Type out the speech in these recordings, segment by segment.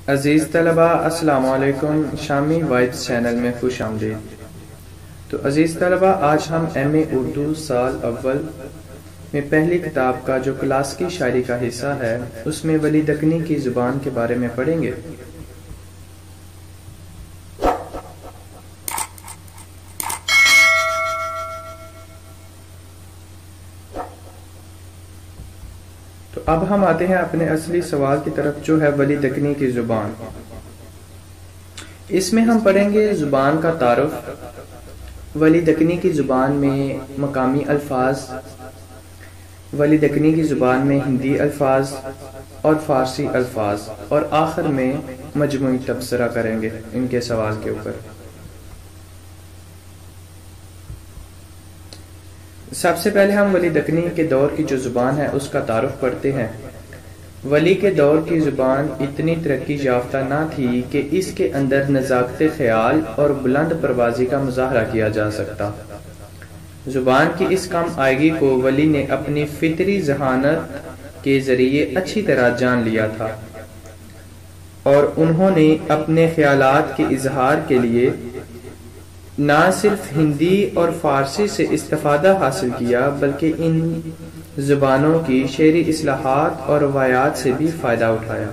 عزیز طلبہ السلام علیکم، شامی وائبس چینل میں خوش آمدید۔ تو عزیز طلبہ، آج ہم ایم اے اردو سال اول میں پہلی کتاب کا جو کلاسیکی شاعری کا حصہ ہے اس میں ولی دکنی کی زبان کے بارے میں پڑھیں گے۔ تو اب ہم آتے ہیں اپنے اصلی سوال کی طرف، جو ہے ولی دکنی کی زبان۔ اس میں ہم پڑھیں گے زبان کا تعارف، ولی دکنی کی زبان میں مقامی الفاظ، ولی دکنی کی زبان میں ہندی الفاظ اور فارسی الفاظ، اور آخر میں مجموعی تبصرہ کریں گے ان کے سوال کے اوپر۔ سب سے پہلے ہم ولی دکنی کے دور کی جو زبان ہے اس کا تعارف پڑھتے ہیں۔ ولی کے دور کی زبان اتنی ترقی یافتہ نہ تھی کہ اس کے اندر نزاکت خیال اور بلند پروازی کا مظاہرہ کیا جا سکتا۔ زبان کی اس کم آئیگی کو ولی نے اپنی فطری ذہانت کے ذریعے اچھی طرح جان لیا تھا، اور انہوں نے اپنے خیالات کے اظہار کے لیے نہ صرف ہندی اور فارسی سے استفادہ حاصل کیا بلکہ ان زبانوں کی شعری اصطلاحات اور روایات سے بھی فائدہ اٹھایا۔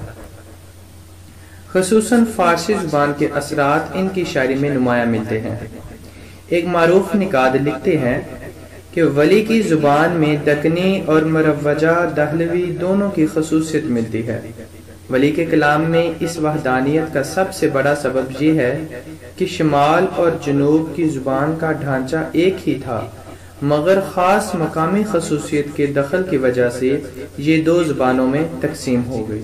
خصوصاً فارسی زبان کے اثرات ان کی شاعری میں نمایاں ملتے ہیں۔ ایک معروف نقاد لکھتے ہیں کہ ولی کی زبان میں دکنی اور مروجہ دہلوی دونوں کی خصوصیت ملتی ہے۔ ولی کے کلام میں اس وحدانیت کا سب سے بڑا سبب یہ ہے کہ شمال اور جنوب کی زبان کا ڈھانچہ ایک ہی تھا، مگر خاص مقامی خصوصیت کے دخل کی وجہ سے یہ دو زبانوں میں تقسیم ہو گئی۔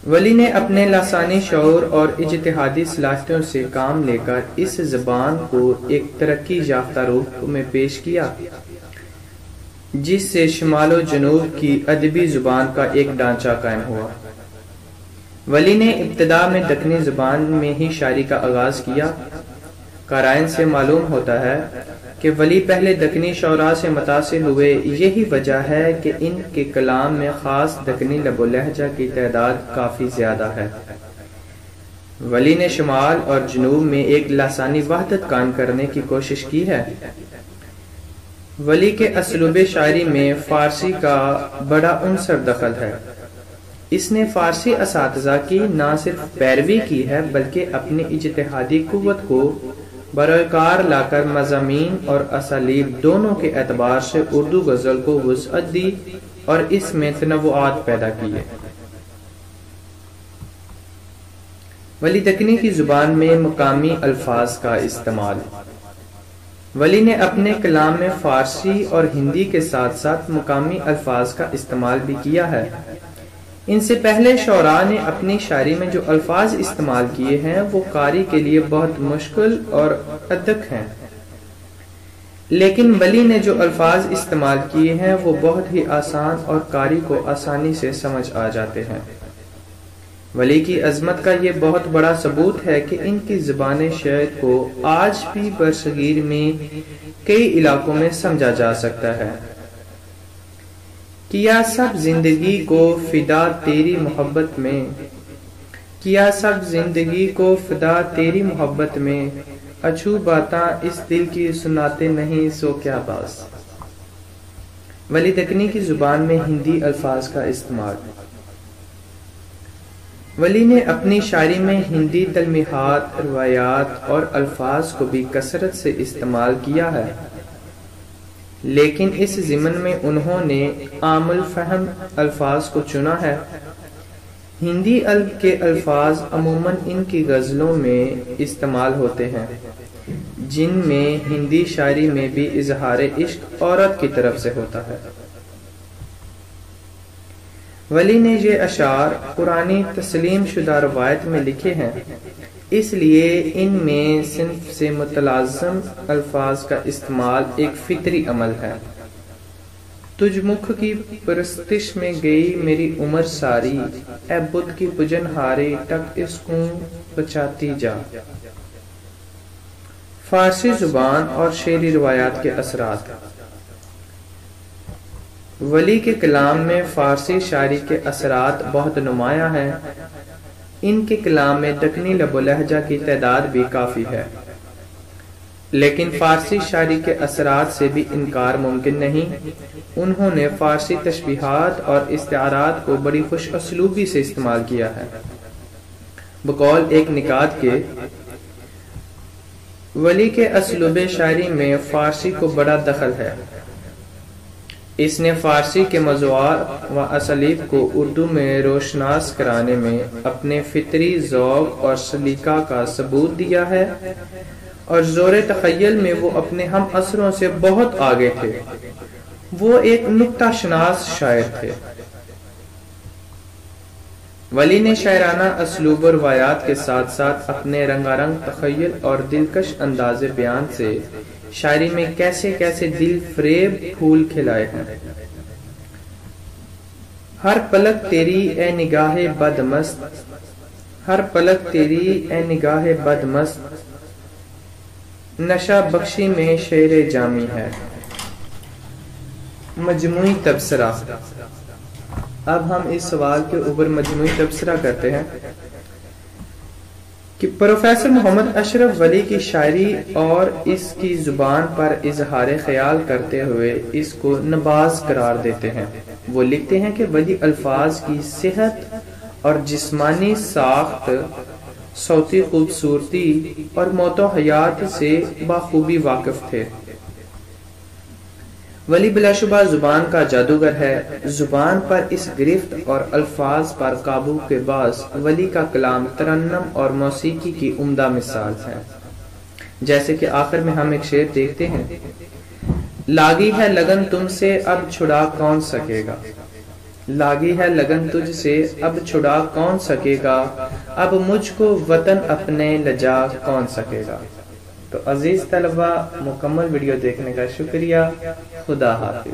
ولی نے اپنے لسانی شعور اور اجتہادی صلاحیتوں سے کام لے کر اس زبان کو ایک ترقی یافتہ روح میں پیش کیا، جس سے شمال و جنوب کی ادبی زبان کا ایک ڈھانچہ قائم ہوا۔ ولی نے ابتدا میں دکنی زبان میں ہی شاعری کا آغاز کیا۔ قرائن سے معلوم ہوتا ہے کہ ولی پہلے دکنی شعراء سے متاثر ہوئے، یہی وجہ ہے کہ ان کے کلام میں خاص دکنی لب و لہجہ کی تعداد کافی زیادہ ہے۔ ولی نے شمال اور جنوب میں ایک لسانی وحدت قائم کرنے کی کوشش کی ہے۔ ولی کے اسلوب شاعری میں فارسی کا بڑا عنصر دخل ہے۔ اس نے فارسی اساتذہ کی نہ صرف پیروی کی ہے بلکہ اپنی اجتہادی قوت کو بروئے کار لا کر مضامین اور اسالیب دونوں کے اعتبار سے اردو غزل کو وسعت دی اور اس میں تنوعات پیدا کیے۔ ولی دکنی کی زبان میں مقامی الفاظ کا استعمال۔ ولی نے اپنے کلام میں فارسی اور ہندی کے ساتھ ساتھ مقامی الفاظ کا استعمال بھی کیا ہے۔ ان سے پہلے شعراء نے اپنی شاعری میں جو الفاظ استعمال کیے ہیں وہ قاری کے لیے بہت مشکل اور ادق ہیں، لیکن ولی نے جو الفاظ استعمال کیے ہیں وہ بہت ہی آسان اور قاری کو آسانی سے سمجھ آ جاتے ہیں۔ ولی کی عظمت کا یہ بہت بڑا ثبوت ہے کہ ان کی زبان شعر کو آج بھی برصغیر میں کئی علاقوں میں سمجھا جا سکتا ہے۔ کیا سب زندگی کو فدا تیری محبت میں، کیا سب زندگی کو فدا تیری محبت میں، اچھو باتاں اس دل کی سناتے نہیں سو کیا باس۔ ولی دکنی کی زبان میں ہندی الفاظ کا استعمال۔ ولی نے اپنی شاعری میں ہندی تلمیحات، روایات اور الفاظ کو بھی کثرت سے استعمال کیا ہے، لیکن اس ضمن میں انہوں نے عام الفہم الفاظ کو چنا ہے۔ ہندی کے الفاظ عموماً ان کی غزلوں میں استعمال ہوتے ہیں، جن میں ہندی شاعری میں بھی اظہار عشق عورت کی طرف سے ہوتا ہے۔ ولی نے یہ اشعار قرآنی تسلیم شدہ روایت میں لکھے ہیں، اس لیے ان میں صنف سے متلازم الفاظ کا استعمال ایک فطری عمل ہے۔ تجھ مکھ کی پرستش میں گئی میری عمر ساری، اے بدھ کی پجن ہاری ٹک اسکوں بچاتی جا۔ فارسی زبان اور شعری روایات کے اثرات۔ ولی کے کلام میں فارسی شاعری کے اثرات بہت نمایاں ہیں۔ ان کے کلام میں دکنی لب و لہجہ کی تعداد بھی کافی ہے، لیکن فارسی شاعری کے اثرات سے بھی انکار ممکن نہیں۔ انہوں نے فارسی تشبیہات اور استعارات کو بڑی خوش اسلوبی سے استعمال کیا ہے۔ بقول ایک نکات کے، ولی کے اسلوب شاعری میں فارسی کو بڑا دخل ہے۔ اس نے فارسی کے موضوعات و اسالیب کو اردو میں روشناس کرانے میں اپنے فطری ذوق اور سلیقہ کا ثبوت دیا ہے، اور زور تخیل میں وہ اپنے ہم عصروں سے بہت آگے تھے۔ وہ ایک نکتہ شناس شاعر تھے۔ ولی نے شاعرانہ اسلوب و روایات کے ساتھ ساتھ اپنے رنگارنگ تخیل اور دلکش انداز بیان سے شاعری میں کیسے کیسے دل فریب پھول کھلائے ہیں۔ ہر پلک تیری اے نگاہ بد مست، ہر پلک تیری اے نگاہ بد مست، نشہ بخشی میں شعر جامی ہے۔ مجموعی تبصرہ۔ اب ہم اس سوال کے اوپر مجموعی تبصرہ کرتے ہیں کہ پروفیسر محمد اشرف ولی کی شاعری اور اس کی زبان پر اظہار خیال کرتے ہوئے اس کو نباز قرار دیتے ہیں۔ وہ لکھتے ہیں کہ ولی الفاظ کی صحت اور جسمانی ساخت، صوتی خوبصورتی اور موت و حیات سے بخوبی واقف تھے۔ ولی بلا شبہ زبان کا جادوگر ہے۔ زبان پر اس گرفت اور الفاظ پر قابو کے باعث ولی کا کلام ترنم اور موسیقی کی عمدہ مثال ہے۔ جیسے کہ آخر میں ہم ایک شعر دیکھتے ہیں، لاگی ہے لگن تم سے اب چھڑا کون سکے گا، لاگی ہے لگن تجھ سے اب چھڑا کون سکے گا، اب مجھ کو وطن اپنے لجا کون سکے گا۔ تو عزیز طلبہ، مکمل ویڈیو دیکھنے کا شکریہ۔ خدا حافظ۔